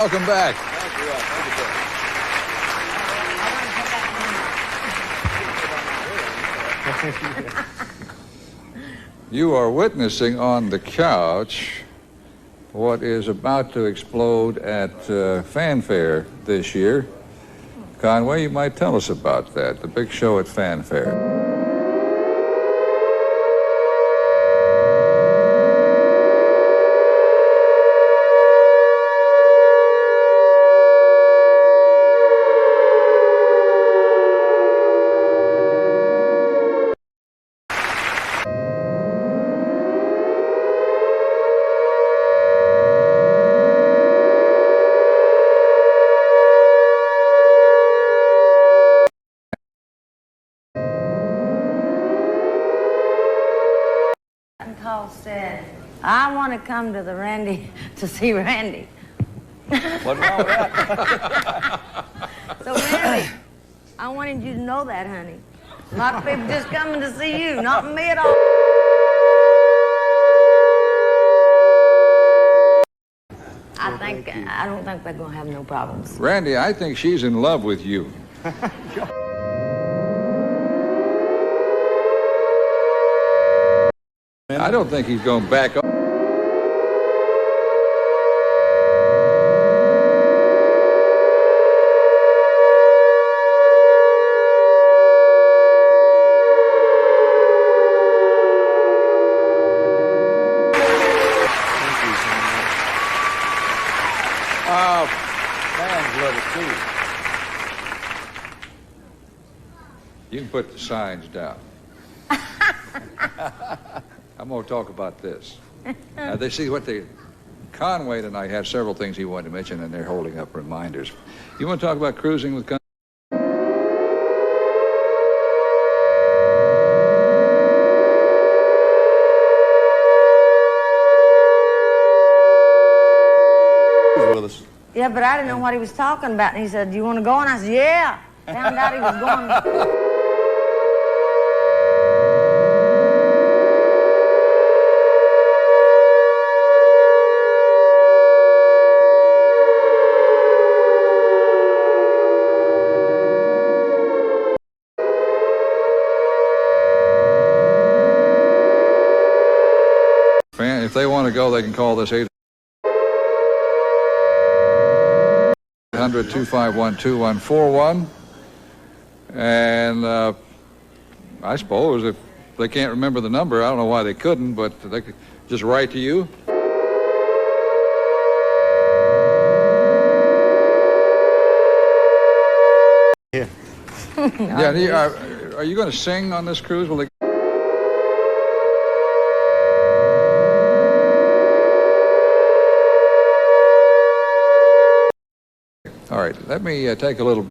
Welcome back. You are witnessing on the couch what is about to explode at Fanfare this year. Conway, you might tell us about that, the big show at Fanfare. Call said, I want to come to to see Randy. What's wrong with that? So Randy, I wanted you to know that, honey. A lot of people just coming to see you, not me at all. I don't think they're gonna have no problems. Randy, I think she's in love with you. I don't think he's going back up. Fans love it too. You can put the signs down. I'm going to talk about this. Now, they see what Conway tonight had several things he wanted to mention, and they're holding up reminders. You want to talk about cruising with Conway? With us. Yeah, but I didn't know what he was talking about. And he said, do you want to go? And I said, yeah. Found out he was going. If they want to go, they can call this 800-251-2141. And I suppose if they can't remember the number, I don't know why they couldn't, but they could just write to you. Yeah. Yeah. Are you going to sing on this cruise? Will they? All right, let me take a little